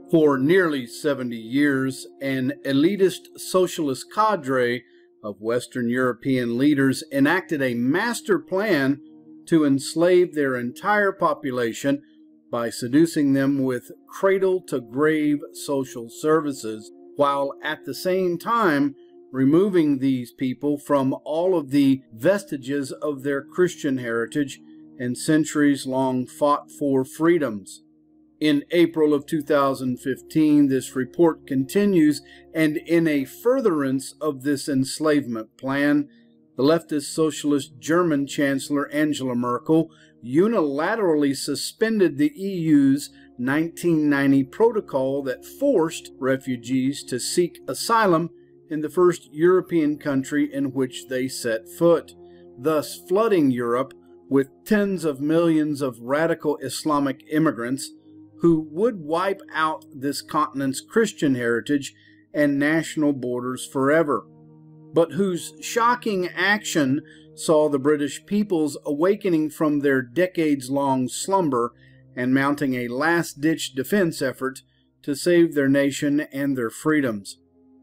For nearly 70 years, an elitist socialist cadre of Western European leaders enacted a master plan to enslave their entire population by seducing them with cradle-to-grave social services, while at the same time removing these people from all of the vestiges of their Christian heritage and centuries-long fought-for freedoms. In April of 2015, this report continues, and in a furtherance of this enslavement plan, the leftist socialist German Chancellor Angela Merkel unilaterally suspended the EU's 1990 protocol that forced refugees to seek asylum in the first European country in which they set foot, thus flooding Europe with tens of millions of radical Islamic immigrants who would wipe out this continent's Christian heritage and national borders forever, but whose shocking action saw the British peoples awakening from their decades-long slumber and mounting a last-ditch defense effort to save their nation and their freedoms.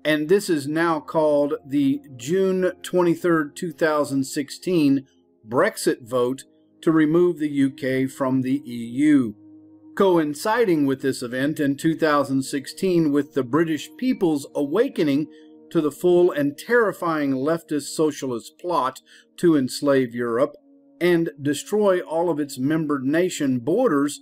And this is now called the June 23, 2016 Brexit vote to remove the UK from the EU. Coinciding with this event in 2016 with the British people's awakening to the full and terrifying leftist socialist plot to enslave Europe and destroy all of its member nation borders,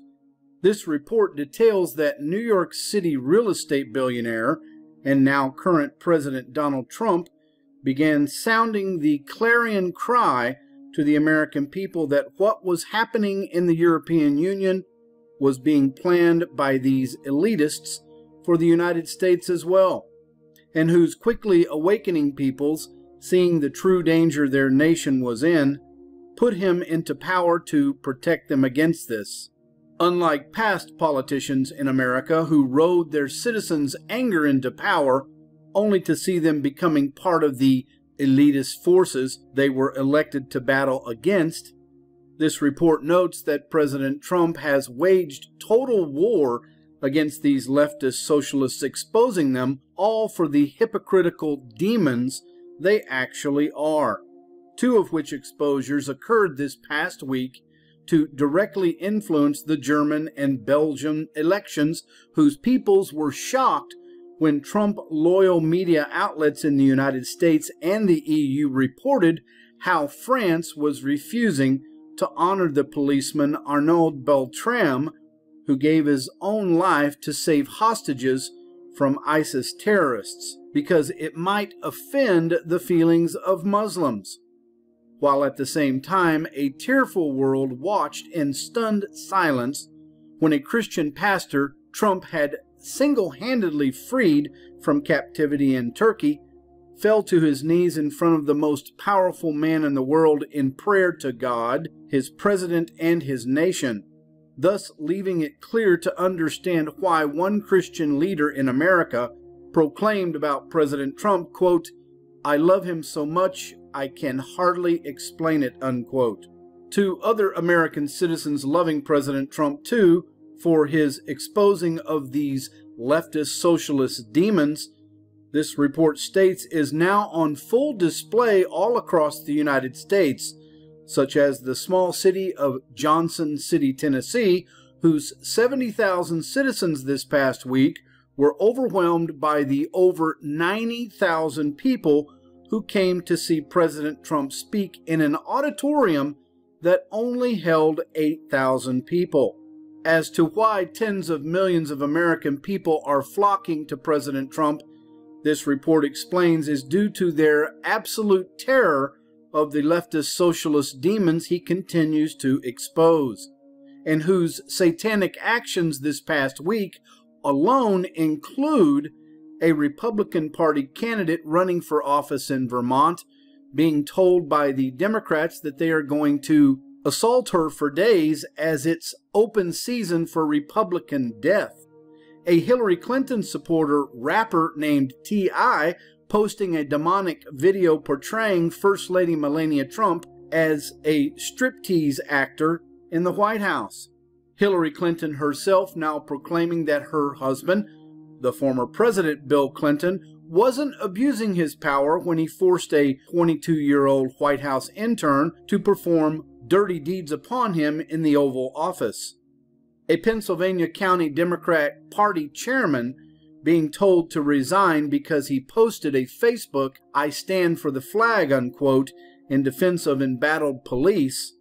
this report details that New York City real estate billionaire and now current President Donald Trump began sounding the clarion cry to the American people that what was happening in the European Union was being planned by these elitists for the United States as well, and whose quickly awakening peoples, seeing the true danger their nation was in, put him into power to protect them against this. Unlike past politicians in America who rode their citizens' anger into power only to see them becoming part of the elitist forces they were elected to battle against, this report notes that President Trump has waged total war against these leftist socialists, exposing them all for the hypocritical demons they actually are. Two of which exposures occurred this past week to directly influence the German and Belgian elections, whose peoples were shocked when Trump-loyal media outlets in the United States and the EU reported how France was refusing to honor the policeman Arnaud Beltrame, who gave his own life to save hostages from ISIS terrorists, because it might offend the feelings of Muslims, while at the same time a tearful world watched in stunned silence when a Christian pastor Trump had single-handedly freed from captivity in Turkey fell to his knees in front of the most powerful man in the world in prayer to God, his president, and his nation, thus leaving it clear to understand why one Christian leader in America proclaimed about President Trump, quote, "I love him so much I can hardly explain it," unquote. To other American citizens loving President Trump too for his exposing of these leftist socialist demons, this report states is now on full display all across the United States, such as the small city of Johnson City, Tennessee, whose 70,000 citizens this past week were overwhelmed by the over 90,000 people who came to see President Trump speak in an auditorium that only held 8,000 people. As to why tens of millions of American people are flocking to President Trump, this report explains is due to their absolute terror of the leftist socialist demons he continues to expose, and whose satanic actions this past week alone include a Republican Party candidate running for office in Vermont being told by the Democrats that they are going to assault her for days as it's open season for Republican death. A Hillary Clinton supporter rapper named T.I. posting a demonic video portraying First Lady Melania Trump as a striptease actor in the White House. Hillary Clinton herself now proclaiming that her husband, the former President Bill Clinton, wasn't abusing his power when he forced a 22-year-old White House intern to perform dirty deeds upon him in the Oval Office. A Pennsylvania County Democrat Party chairman being told to resign because he posted a Facebook "I stand for the flag" unquote in defense of embattled police,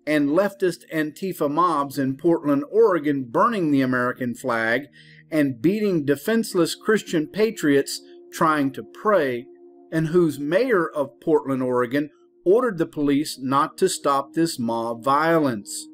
and leftist Antifa mobs in Portland, Oregon burning the American flag and beating defenseless Christian patriots trying to pray, and whose mayor of Portland, Oregon, ordered the police not to stop this mob violence.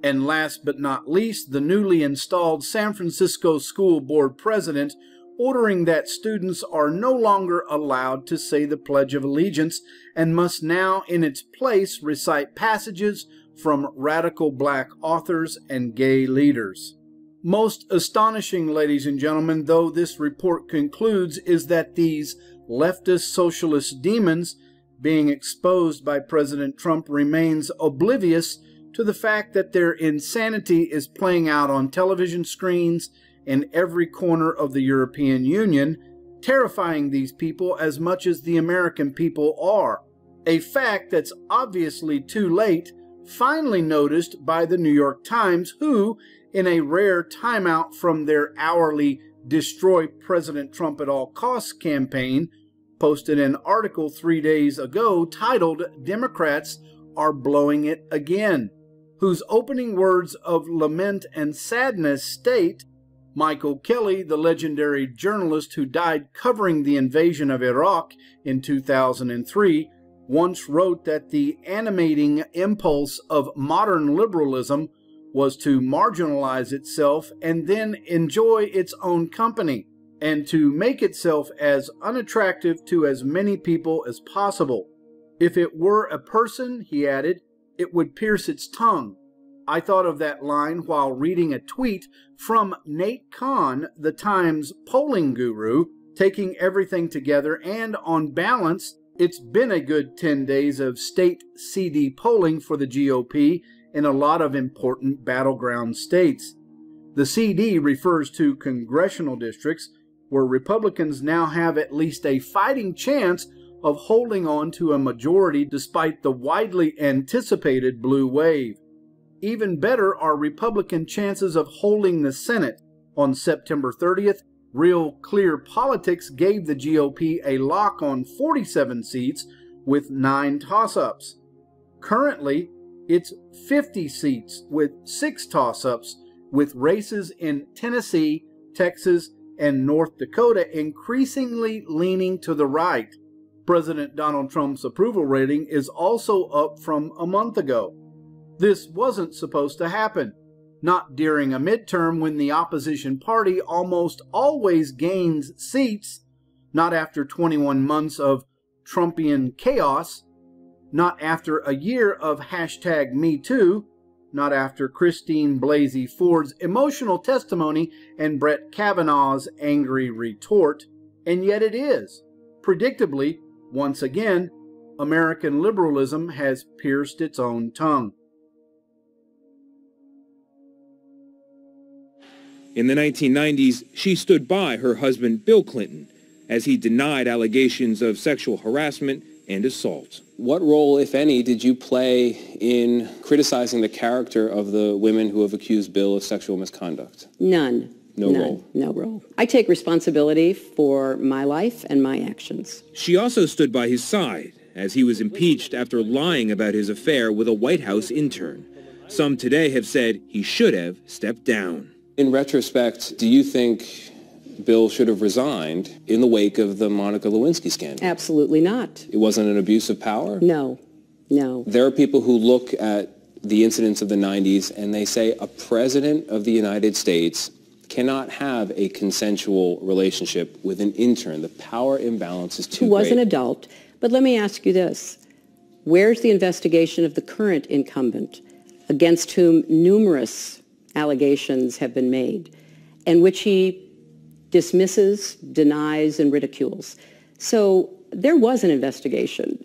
And last but not least, the newly installed San Francisco School Board president ordering that students are no longer allowed to say the Pledge of Allegiance and must now in its place recite passages from radical black authors and gay leaders. Most astonishing, ladies and gentlemen, though this report concludes, is that these leftist socialist demons being exposed by President Trump remains oblivious to the fact that their insanity is playing out on television screens in every corner of the European Union, terrifying these people as much as the American people are. A fact that's obviously too late, finally noticed by the New York Times, who, in a rare timeout from their hourly "Destroy President Trump at All Costs" campaign, posted an article 3 days ago titled "Democrats Are Blowing It Again," whose opening words of lament and sadness state, Michael Kelly, the legendary journalist who died covering the invasion of Iraq in 2003, once wrote that the animating impulse of modern liberalism was to marginalize itself and then enjoy its own company, and to make itself as unattractive to as many people as possible. If it were a person, he added, it would pierce its tongue. I thought of that line while reading a tweet from Nate Kahn, the Times polling guru, taking everything together, and on balance, it's been a good 10 days of state CD polling for the GOP in a lot of important battleground states. The CD refers to congressional districts where Republicans now have at least a fighting chance of holding on to a majority despite the widely anticipated blue wave. Even better are Republican chances of holding the Senate. On September 30th, Real Clear Politics gave the GOP a lock on 47 seats with 9 toss-ups. Currently, it's 50 seats with 6 toss-ups, with races in Tennessee, Texas, and North Dakota increasingly leaning to the right. President Donald Trump's approval rating is also up from a month ago. This wasn't supposed to happen. Not during a midterm when the opposition party almost always gains seats, not after 21 months of Trumpian chaos, not after a year of #MeToo, not after Christine Blasey Ford's emotional testimony and Brett Kavanaugh's angry retort, and yet it is. Predictably, once again, American liberalism has pierced its own tongue. In the 1990s, she stood by her husband Bill Clinton as he denied allegations of sexual harassment and assault. What role, if any, did you play in criticizing the character of the women who have accused Bill of sexual misconduct? None. No role? No role. I take responsibility for my life and my actions. She also stood by his side as he was impeached after lying about his affair with a White House intern. Some today have said he should have stepped down. In retrospect, do you think Bill should have resigned in the wake of the Monica Lewinsky scandal? Absolutely not. It wasn't an abuse of power? No. There are people who look at the incidents of the 90s and they say a president of the United States cannot have a consensual relationship with an intern. The power imbalance is too great. Who was an adult. But let me ask you this. Where's the investigation of the current incumbent, against whom numerous allegations have been made, and which he dismisses, denies, and ridicules? So there was an investigation.